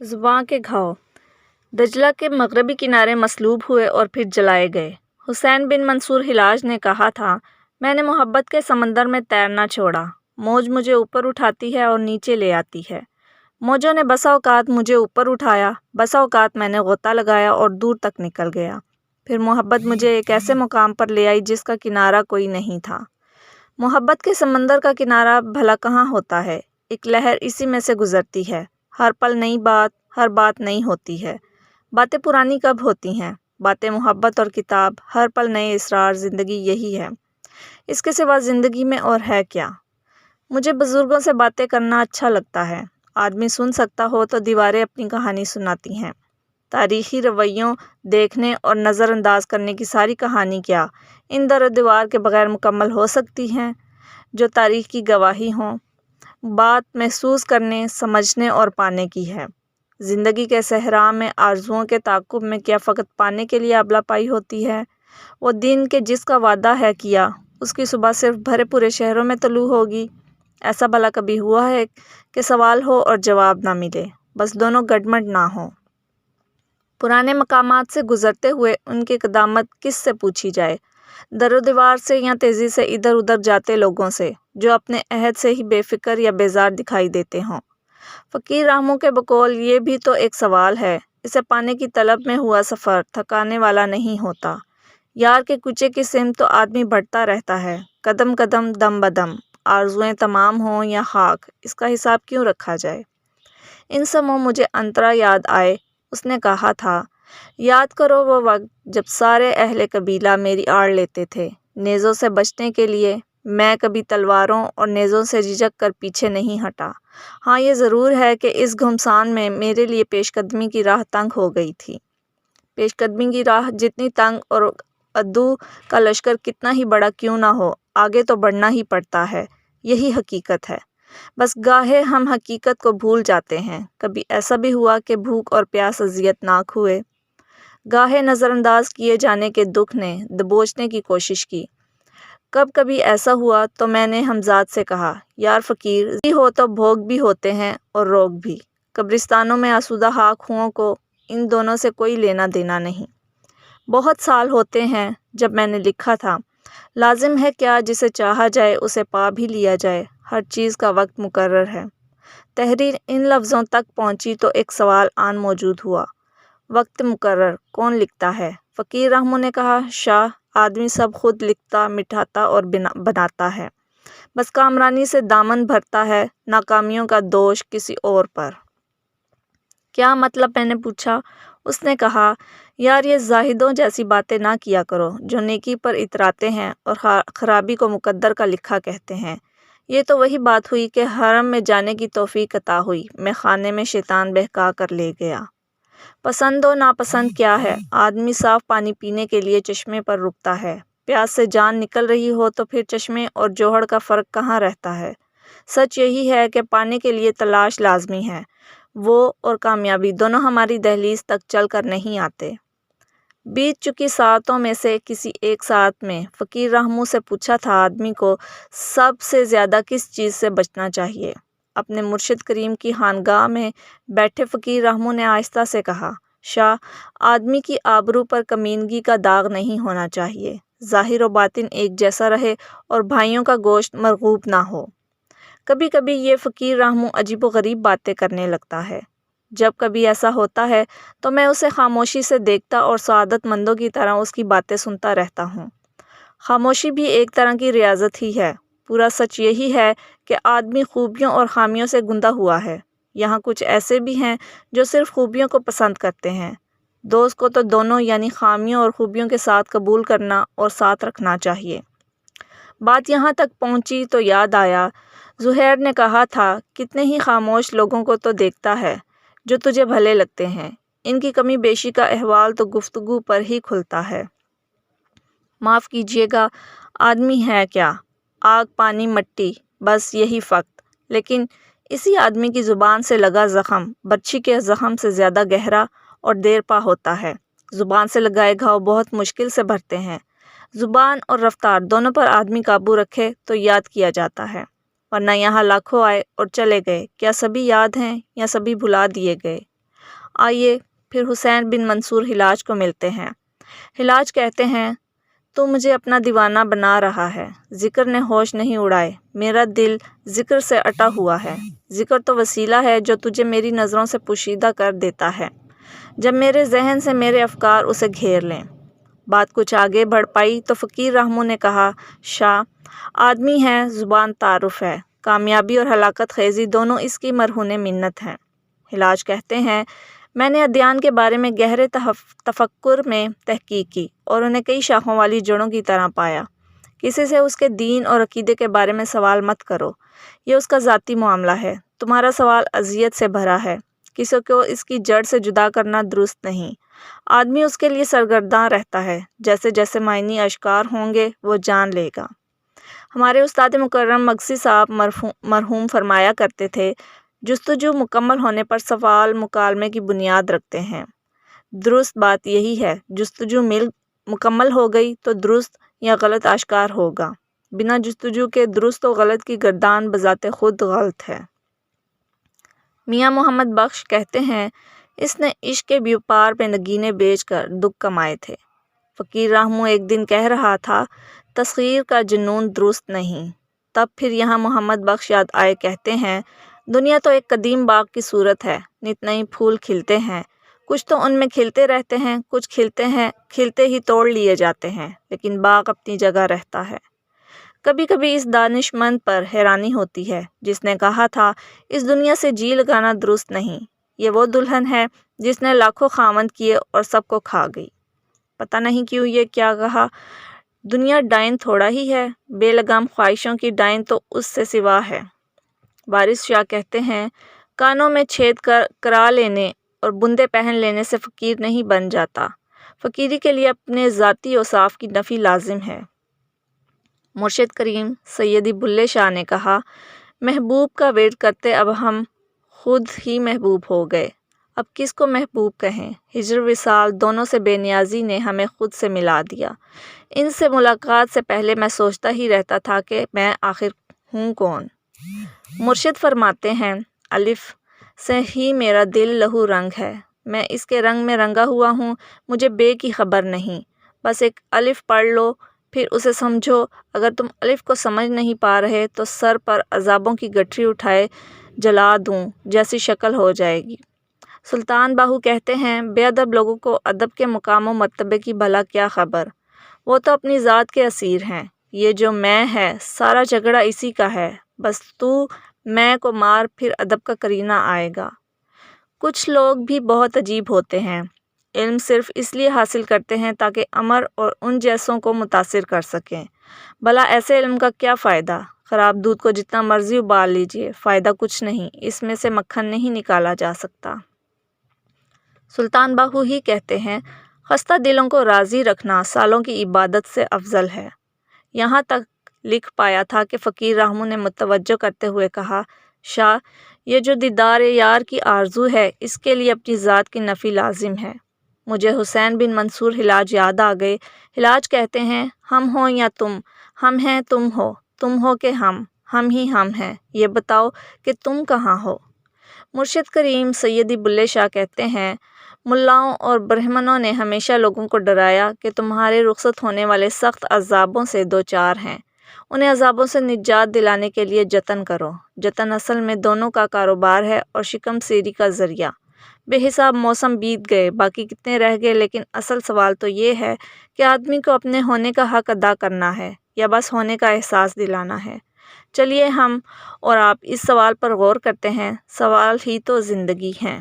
زباں کے گھاؤ دجلہ کے مغربی کنارے مصلوب ہوئے اور پھر جلائے گئے۔ حسین بن منصور حلاج نے کہا تھا، میں نے محبت کے سمندر میں تیرنا چھوڑا، موج مجھے اوپر اٹھاتی ہے اور نیچے لے آتی ہے۔ موجوں نے بسا اوقات مجھے اوپر اٹھایا، بسا اوقات میں نے غوطہ لگایا اور دور تک نکل گیا۔ پھر محبت مجھے ایک ایسے مقام پر لے آئی جس کا کنارہ کوئی نہیں تھا۔ محبت کے سمندر کا کنارہ بھلا کہاں ہوتا ہے؟ ایک لہر اسی میں سے گزرتی ہے۔ ہر پل نئی بات، ہر بات نئی ہوتی ہے۔ باتیں پرانی کب ہوتی ہیں؟ باتیں محبت اور کتاب، ہر پل نئے اسرار، زندگی یہی ہے۔ اس کے سوا زندگی میں اور ہے کیا؟ مجھے بزرگوں سے باتیں کرنا اچھا لگتا ہے۔ آدمی سن سکتا ہو تو دیواریں اپنی کہانی سناتی ہیں۔ تاریخی رویوں دیکھنے اور نظر انداز کرنے کی ساری کہانی کیا ان در و دیوار کے بغیر مکمل ہو سکتی ہیں جو تاریخ کی گواہی ہوں؟ بات محسوس کرنے، سمجھنے اور پانے کی ہے۔ زندگی کے صحرا میں آرزوؤں کے تعاقب میں کیا فقط پانے کے لیے ابلا پائی ہوتی ہے؟ وہ دن کہ جس کا وعدہ ہے کیا، اس کی صبح صرف بھرے پورے شہروں میں طلوع ہوگی۔ ایسا بھلا کبھی ہوا ہے کہ سوال ہو اور جواب نہ ملے، بس دونوں گڈمڈ نہ ہوں؟ پرانے مقامات سے گزرتے ہوئے ان کی قدامت کس سے پوچھی جائے؟ در و دیوار سے یا تیزی سے ادھر ادھر جاتے لوگوں سے جو اپنے عہد سے ہی بے فکر یا بیزار دکھائی دیتے ہوں؟ فقیر رحموں کے بقول یہ بھی تو ایک سوال ہے۔ اسے پانے کی طلب میں ہوا سفر تھکانے والا نہیں ہوتا۔ یار کے کوچے کی سمت تو آدمی بڑھتا رہتا ہے، قدم قدم، دم بدم۔ آرزوئیں تمام ہوں یا خاک، اس کا حساب کیوں رکھا جائے؟ ان سموں مجھے انترا یاد آئے۔ اس نے کہا تھا، یاد کرو وہ وقت جب سارے اہل قبیلہ میری آڑ لیتے تھے۔ نیزوں سے بچنے کے لیے میں کبھی تلواروں اور نیزوں سے جھجک کر پیچھے نہیں ہٹا۔ ہاں یہ ضرور ہے کہ اس گھمسان میں میرے لیے پیش قدمی کی راہ تنگ ہو گئی تھی۔ پیش قدمی کی راہ جتنی تنگ اور عدو کا لشکر کتنا ہی بڑا کیوں نہ ہو، آگے تو بڑھنا ہی پڑتا ہے۔ یہی حقیقت ہے۔ بس گاہے ہم حقیقت کو بھول جاتے ہیں۔ کبھی ایسا بھی ہوا کہ بھوک اور پیاس اذیت ناک ہوئے۔ گاہے نظر انداز کیے جانے کے دکھ نے دبوچنے کی کوشش کی۔ کبھی ایسا ہوا تو میں نے ہمزاد سے کہا، یار فقیر زندگی ہو تو بھوگ بھی ہوتے ہیں اور روگ بھی۔ قبرستانوں میں آسودہ خاک ہوں کو ان دونوں سے کوئی لینا دینا نہیں۔ بہت سال ہوتے ہیں جب میں نے لکھا تھا، لازم ہے کیا جسے چاہا جائے اسے پا بھی لیا جائے، ہر چیز کا وقت مقرر ہے۔ تحریر ان لفظوں تک پہنچی تو ایک سوال آن موجود ہوا، وقت مقرر کون لکھتا ہے؟ فقیر رحموں نے کہا، شاہ، آدمی سب خود لکھتا، مٹھاتا اور بناتا ہے، بس کامرانی سے دامن بھرتا ہے ناکامیوں کا دوش کسی اور پر۔ کیا مطلب؟ میں نے پوچھا۔ اس نے کہا، یار یہ زاہدوں جیسی باتیں نہ کیا کرو جو نیکی پر اتراتے ہیں اور خرابی کو مقدر کا لکھا کہتے ہیں۔ یہ تو وہی بات ہوئی کہ حرم میں جانے کی توفیق عطا ہوئی، میں خانے میں شیطان بہکا کر لے گیا۔ پسند و ناپسند کیا ہے؟ آدمی صاف پانی پینے کے لیے چشمے پر رکتا ہے۔ پیاس سے جان نکل رہی ہو تو پھر چشمے اور جوہر کا فرق کہاں رہتا ہے؟ سچ یہی ہے کہ پانے کے لیے تلاش لازمی ہے۔ وہ اور کامیابی دونوں ہماری دہلیز تک چل کر نہیں آتے۔ بیت چکی ساعتوں میں سے کسی ایک ساعت میں فقیر رحموں سے پوچھا تھا، آدمی کو سب سے زیادہ کس چیز سے بچنا چاہیے؟ اپنے مرشد کریم کی خانگاہ میں بیٹھے فقیر رحموں نے آہستہ سے کہا، شاہ، آدمی کی آبرو پر کمینگی کا داغ نہیں ہونا چاہیے، ظاہر و باطن ایک جیسا رہے اور بھائیوں کا گوشت مرغوب نہ ہو۔ کبھی کبھی یہ فقیر رحموں عجیب و غریب باتیں کرنے لگتا ہے۔ جب کبھی ایسا ہوتا ہے تو میں اسے خاموشی سے دیکھتا اور سعادت مندوں کی طرح اس کی باتیں سنتا رہتا ہوں۔ خاموشی بھی ایک طرح کی ریاضت ہی ہے۔ پورا سچ یہی ہے کہ آدمی خوبیوں اور خامیوں سے گندہ ہوا ہے۔ یہاں کچھ ایسے بھی ہیں جو صرف خوبیوں کو پسند کرتے ہیں۔ دوست کو تو دونوں یعنی خامیوں اور خوبیوں کے ساتھ قبول کرنا اور ساتھ رکھنا چاہیے۔ بات یہاں تک پہنچی تو یاد آیا، زہیر نے کہا تھا، کتنے ہی خاموش لوگوں کو تو دیکھتا ہے جو تجھے بھلے لگتے ہیں، ان کی کمی بیشی کا احوال تو گفتگو پر ہی کھلتا ہے۔ معاف کیجیے گا، آدمی ہے کیا؟ آگ، پانی، مٹی، بس یہی فقط۔ لیکن اسی آدمی کی زبان سے لگا زخم برچھی کے زخم سے زیادہ گہرا اور دیر پا ہوتا ہے۔ زبان سے لگائے گھاؤ بہت مشکل سے بھرتے ہیں۔ زبان اور رفتار دونوں پر آدمی قابو رکھے تو یاد کیا جاتا ہے، ورنہ یہاں لاکھوں آئے اور چلے گئے، کیا سبھی یاد ہیں یا سبھی بھلا دیے گئے؟ آئیے پھر حسین بن منصور حلاج کو ملتے ہیں۔ حلاج کہتے ہیں تو مجھے اپنا دیوانہ بنا رہا ہے، ذکر نے ہوش نہیں اڑائے، میرا دل ذکر سے اٹا ہوا ہے۔ ذکر تو وسیلہ ہے جو تجھے میری نظروں سے پوشیدہ کر دیتا ہے جب میرے ذہن سے میرے افکار اسے گھیر لیں۔ بات کچھ آگے بڑھ پائی تو فقیر رحمو نے کہا، شاہ آدمی ہے، زبان تعارف ہے، کامیابی اور ہلاکت خیزی دونوں اس کی مرہون منت ہیں۔ حلاج کہتے ہیں میں نے ادیان کے بارے میں گہرے تفکر میں تحقیق کی اور انہیں کئی شاخوں والی جڑوں کی طرح پایا۔ کسی سے اس کے دین اور عقیدے کے بارے میں سوال مت کرو، یہ اس کا ذاتی معاملہ ہے۔ تمہارا سوال اذیت سے بھرا ہے، کسی کو اس کی جڑ سے جدا کرنا درست نہیں۔ آدمی اس کے لیے سرگرداں رہتا ہے، جیسے جیسے معنی اشکار ہوں گے وہ جان لے گا۔ ہمارے استاد مکرم مگسی صاحب مرحوم فرمایا کرتے تھے، جستجو مکمل ہونے پر سوال مکالمے کی بنیاد رکھتے ہیں۔ درست بات یہی ہے، جستجو مکمل ہو گئی تو درست یا غلط آشکار ہوگا، بنا جستجو کے درست و غلط کی گردان بذات خود غلط ہے۔ میاں محمد بخش کہتے ہیں اس نے عشق کے بیوپار میں نگینے بیچ کر دکھ کمائے تھے۔ فقیر رحمو ایک دن کہہ رہا تھا، تسخیر کا جنون درست نہیں۔ تب پھر یہاں محمد بخش یاد آئے کہتے ہیں، دنیا تو ایک قدیم باغ کی صورت ہے، نت نئی پھول کھلتے ہیں، کچھ تو ان میں کھلتے رہتے ہیں، کچھ کھلتے ہی توڑ لیے جاتے ہیں، لیکن باغ اپنی جگہ رہتا ہے۔ کبھی کبھی اس دانش مند پر حیرانی ہوتی ہے جس نے کہا تھا اس دنیا سے جی لگانا درست نہیں۔ یہ وہ دلہن ہے جس نے لاکھوں خاوند کیے اور سب کو کھا گئی۔ پتہ نہیں کیوں یہ کیا کہا، دنیا ڈائن تھوڑا ہی ہے، بے لگام خواہشوں کی ڈائن تو اس سے سوا ہے۔ وارث شاہ کہتے ہیں کانوں میں چھید کرا لینے اور بندے پہن لینے سے فقیر نہیں بن جاتا، فقیری کے لیے اپنے ذاتی اوصاف کی نفی لازم ہے۔ مرشد کریم سیدی بلے شاہ نے کہا، محبوب کا ورد کرتے اب ہم خود ہی محبوب ہو گئے، اب کس کو محبوب کہیں۔ ہجر وصال دونوں سے بے نیازی نے ہمیں خود سے ملا دیا۔ ان سے ملاقات سے پہلے میں سوچتا ہی رہتا تھا کہ میں آخر ہوں کون۔ مرشد فرماتے ہیں، الف سے ہی میرا دل لہو رنگ ہے، میں اس کے رنگ میں رنگا ہوا ہوں، مجھے بے کی خبر نہیں۔ بس ایک الف پڑھ لو پھر اسے سمجھو، اگر تم الف کو سمجھ نہیں پا رہے تو سر پر عذابوں کی گٹھری اٹھائے جلا دوں جیسی شکل ہو جائے گی۔ سلطان باہو کہتے ہیں بے ادب لوگوں کو ادب کے مقام و مرتبے کی بھلا کیا خبر، وہ تو اپنی ذات کے اسیر ہیں۔ یہ جو میں ہے سارا جھگڑا اسی کا ہے، بس تو میں کو مار پھر ادب کا کرینہ آئے گا۔ کچھ لوگ بھی بہت عجیب ہوتے ہیں، علم صرف اس لیے حاصل کرتے ہیں تاکہ امر اور ان جیسوں کو متاثر کر سکیں۔ بھلا ایسے علم کا کیا فائدہ؟ خراب دودھ کو جتنا مرضی ابال لیجیے، فائدہ کچھ نہیں، اس میں سے مکھن نہیں نکالا جا سکتا۔ سلطان باہو ہی کہتے ہیں خستہ دلوں کو راضی رکھنا سالوں کی عبادت سے افضل ہے۔ یہاں تک لکھ پایا تھا کہ فقیر رحمو نے متوجہ کرتے ہوئے کہا، شاہ یہ جو دیدار یار کی آرزو ہے اس کے لیے اپنی ذات کی نفی لازم ہے۔ مجھے حسین بن منصور حلاج یاد آ گئے۔ حلاج کہتے ہیں ہم ہوں یا تم، ہم ہیں تم ہو کہ ہم ہی ہم ہیں، یہ بتاؤ کہ تم کہاں ہو۔ مرشد کریم سیدی بلے شاہ کہتے ہیں ملاؤں اور برہمنوں نے ہمیشہ لوگوں کو ڈرایا کہ تمہارے رخصت ہونے والے سخت عذابوں سے دوچار ہیں، انہیں عذابوں سے نجات دلانے کے لیے جتن کرو۔ جتن اصل میں دونوں کا کاروبار ہے اور شکم سیری کا ذریعہ۔ بے حساب موسم بیت گئے، باقی کتنے رہ گئے، لیکن اصل سوال تو یہ ہے کہ آدمی کو اپنے ہونے کا حق ادا کرنا ہے یا بس ہونے کا احساس دلانا ہے۔ چلیے ہم اور آپ اس سوال پر غور کرتے ہیں، سوال ہی تو زندگی ہے۔